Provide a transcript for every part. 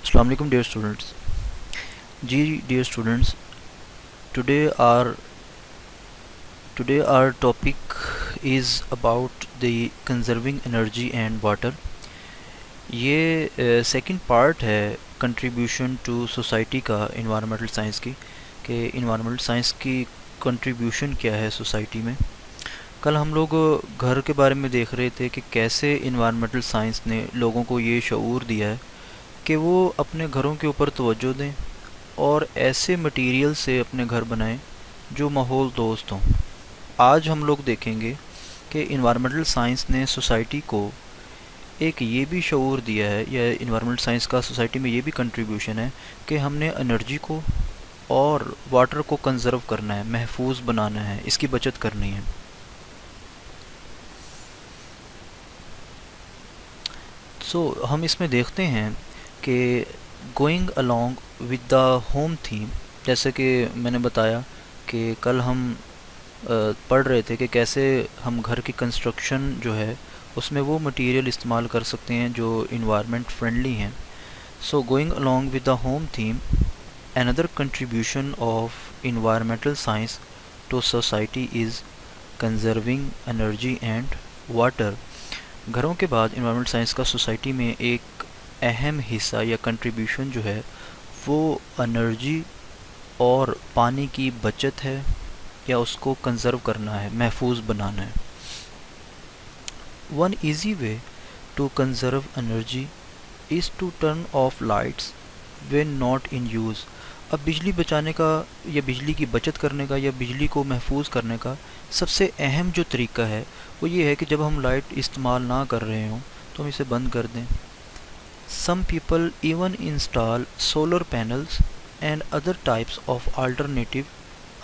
Assalamu alaikum dear students. Dear students, today our today our topic is about the conserving energy and water. ये second part है contribution to society का environmental science की, कि environmental science की contribution क्या है society में. कल हम लोग घर के बारे में देख रहे थे कि कैसे इन्वायरमेंटल साइंस ने लोगों को ये शऊर दिया है कि वो अपने घरों के ऊपर तवज्जो दें और ऐसे मटेरियल से अपने घर बनाएं जो माहौल दोस्त हों. आज हम लोग देखेंगे कि इन्वायरमेंटल साइंस ने सोसाइटी को एक ये भी शऊर दिया है, या इन्वायरमेंटल साइंस का सोसाइटी में ये भी कंट्रीब्यूशन है कि हमने एनर्जी को और वाटर को कंज़र्व करना है, महफूज बनाना है, इसकी बचत करनी है. हम इसमें देखते हैं कि going along with the home theme, जैसे कि मैंने बताया कि कल हम पढ़ रहे थे कि कैसे हम घर की कंस्ट्रक्शन जो है उसमें वो मटेरियल इस्तेमाल कर सकते हैं जो इन्वायरमेंट फ्रेंडली हैं. Going along with the home theme, another contribution of environmental science to society is conserving energy and water. घरों के बाद इन्वायरमेंटल साइंस का सोसाइटी में एक अहम हिस्सा या कंट्रीब्यूशन जो है वो एनर्जी और पानी की बचत है, या उसको कंज़र्व करना है, महफूज बनाना है. One easy way to conserve energy is to turn off lights when not in use. अब बिजली बचाने का या बिजली की बचत करने का या बिजली को महफूज करने का सबसे अहम जो तरीका है वो ये है कि जब हम लाइट इस्तेमाल ना कर रहे हों तो हम इसे बंद कर दें. Some people even install solar panels and other types of alternative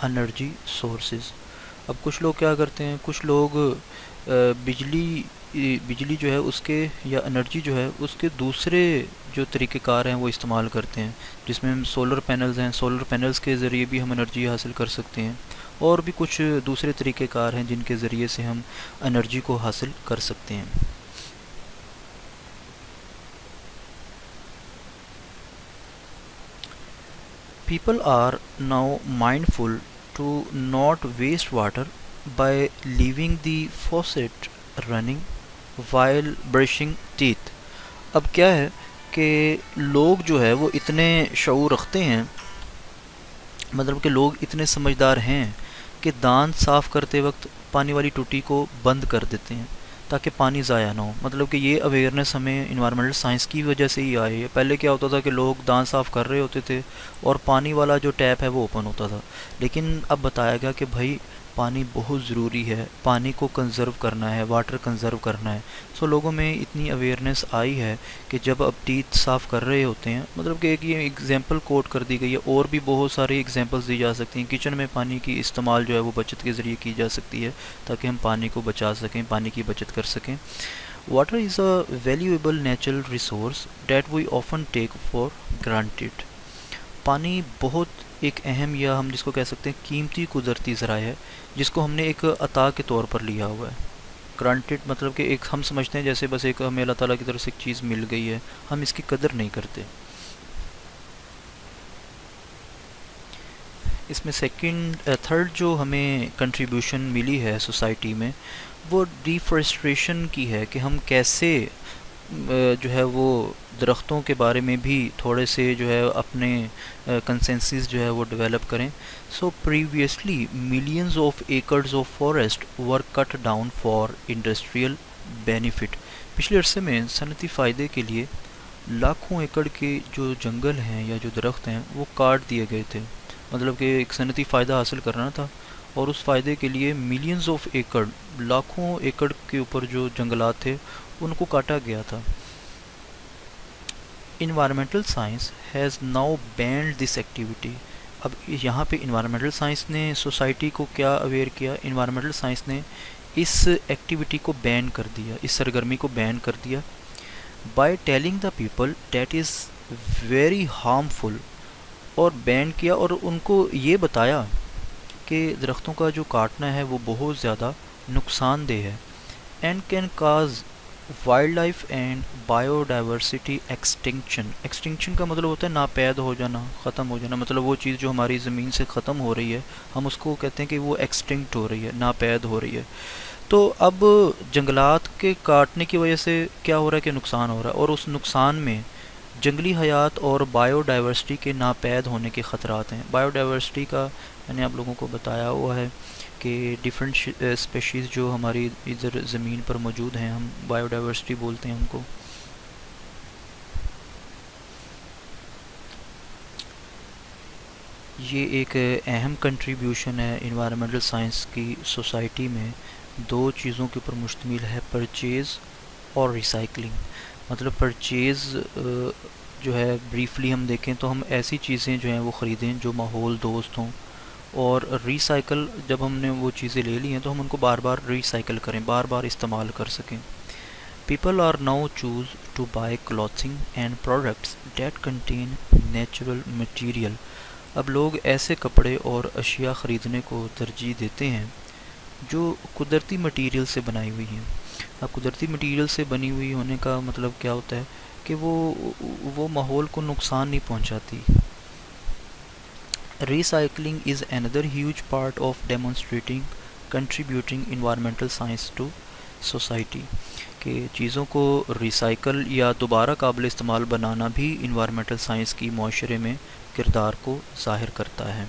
energy sources. अब कुछ लोग क्या करते हैं, कुछ लोग बिजली जो है उसके या एनर्जी जो है उसके दूसरे जो तरीक़ेकार हैं वो इस्तेमाल करते हैं, जिसमें हम सोलर पैनल्स हैं, सोलर पैनल्स के ज़रिए भी हम एनर्जी हासिल कर सकते हैं, और भी कुछ दूसरे तरीक़ेकार हैं जिनके ज़रिए से हम एनर्जी को हासिल कर सकते हैं. People are now mindful to not waste water by leaving the faucet running while brushing teeth. अब क्या है कि लोग जो है वो इतने शऊर रखते हैं, मतलब कि लोग इतने समझदार हैं कि दांत साफ़ करते वक्त पानी वाली टूटी को बंद कर देते हैं ताकि पानी ज़ाया ना हो. मतलब कि ये अवेयरनेस हमें इन्वायरमेंटल साइंस की वजह से ही आई है. पहले क्या होता था कि लोग दांत साफ़ कर रहे होते थे और पानी वाला जो टैप है वो ओपन होता था, लेकिन अब बताया गया कि भाई पानी बहुत ज़रूरी है, पानी को कंज़र्व करना है, वाटर कंज़र्व करना है. लोगों में इतनी अवेयरनेस आई है कि जब अब टीथ साफ़ कर रहे होते हैं, मतलब कि एक ये एग्जांपल कोट कर दी गई है, और भी बहुत सारी एग्जांपल्स दी जा सकती हैं. किचन में पानी की इस्तेमाल जो है वो बचत के ज़रिए की जा सकती है ताकि हम पानी को बचा सकें, पानी की बचत कर सकें. Water is a valuable natural resource that we often take for granted. पानी बहुत एक अहम, या हम जिसको कह सकते हैं कीमती कुदरती ज़राए है, जिसको हमने एक अता के तौर पर लिया हुआ है. ग्रांटेड मतलब कि एक हम समझते हैं जैसे बस एक हमें अल्लाह ताला की तरफ से एक चीज़ मिल गई है, हम इसकी कदर नहीं करते. इसमें थर्ड जो हमें कंट्रीब्यूशन मिली है सोसाइटी में वो डिफॉरेस्टेशन की है, कि हम कैसे जो है वो दरख्तों के बारे में भी थोड़े से जो है अपने कंसेंसस जो है वो डेवलप करें. Previously millions of acres of forest were cut down for industrial benefit. पिछले अरसे में सनती फ़ायदे के लिए लाखों एकड़ के जो जंगल हैं या जो दरख्त हैं वो काट दिए गए थे. मतलब कि एक सनती फ़ायदा हासिल करना था और उस फ़ायदे के लिए मिलियंस ऑफ एकड़, लाखों एकड़ के ऊपर जो जंगलात थे उनको काटा गया था. Environmental science has now band this activity. अब यहाँ पे इन्वायरमेंटल साइंस ने सोसाइटी को क्या अवेयर किया, इन्वायरमेंटल साइंस ने इस एक्टिविटी को बैन कर दिया, इस सरगर्मी को बैन कर दिया, by telling the people that is very harmful. और बैन किया और उनको ये बताया कि दरख्तों का जो काटना है वो बहुत ज़्यादा नुकसानदेह है, and can cause wildlife and biodiversity extinction. Extinction کا مطلب ہوتا ہے ناپید ہو جانا، ختم ہو جانا. مطلب وہ چیز جو ہماری زمین سے ختم ہو رہی ہے ہم اس کو کہتے ہیں کہ وہ ایکسٹنکٹ ہو رہی ہے، ناپید ہو رہی ہے. تو اب جنگلات کے کاٹنے کی وجہ سے کیا ہو رہا ہے کہ نقصان ہو رہا ہے، اور اس نقصان میں جنگلی حیات اور بایو ڈائیورسٹی کے ناپید ہونے کے خطرات ہیں. بایو ڈائیورسٹی کا میں نے آپ لوگوں کو بتایا ہوا ہے کہ ڈفرینٹ اسپیشیز جو ہماری ادھر زمین پر موجود ہیں ہم بایو ڈائیورسٹی بولتے ہیں ان کو. یہ ایک اہم کنٹریبیوشن ہے انوائرمنٹل سائنس کی سوسائٹی میں. دو چیزوں کے اوپر مشتمل ہے، پرچیز اور ریسائکلنگ. مطلب پرچیز جو ہے بریفلی ہم دیکھیں تو ہم ایسی چیزیں جو ہیں وہ خریدیں جو ماحول دوست ہوں، اور ریسائیکل جب ہم نے وہ چیزیں لے لی ہیں تو ہم ان کو بار بار ریسائیکل کریں، بار بار استعمال کر سکیں. People are now choose to buy clothing and products that contain natural material. اب لوگ ایسے کپڑے اور اشیاء خریدنے کو ترجیح دیتے ہیں جو قدرتی مٹیریل سے بنائی ہوئی ہیں. اب قدرتی مٹیریل سے بنی ہوئی ہونے کا مطلب کیا ہوتا ہے کہ وہ ماحول کو نقصان نہیں پہنچاتی. Recycling is another huge part of contributing environmental science to society. کہ چیزوں کو ریسائیکل یا دوبارہ قابل استعمال بنانا بھی انوائرمنٹل سائنس کی معاشرے میں کردار کو ظاہر کرتا ہے.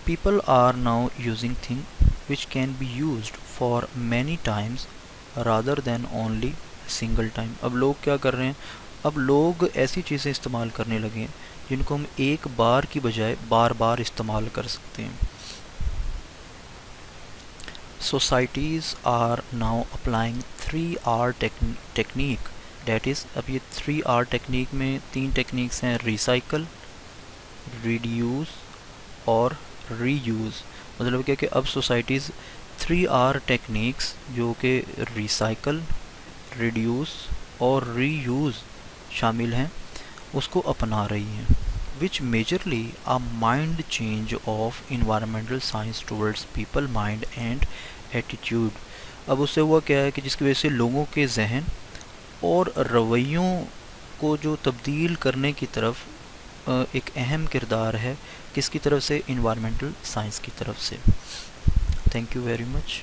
People are now using things which can be used for many times rather than only single time. اب لوگ کیا کر رہے ہیں، اب لوگ ایسی چیزیں استعمال کرنے لگے ہیں جن کو ہم ایک بار کی بجائے بار بار استعمال کر سکتے ہیں. Societies are now applying 3R technique. That is, اب یہ 3R ٹیکنیک میں تین ٹیکنیکس ہیں، ریسائیکل، ریڈیوز اور ری یوز. مطلب کیا کہ اب سوسائٹیز 3R ٹیکنیکس جو کہ ریسائیکل، ریڈیوز اور ری یوز شامل ہیں اس کو اپنا رہی ہیں. which majorly a mind change of environmental science towards people mind and attitude. اب اس سے ہوا کیا ہے کہ جس کی وجہ سے لوگوں کے ذہن اور رویوں کو جو تبدیل کرنے کی طرف ایک اہم کردار ہے، کس کی طرف سے؟ انوائرمنٹل سائنس کی طرف سے. Thank you very much.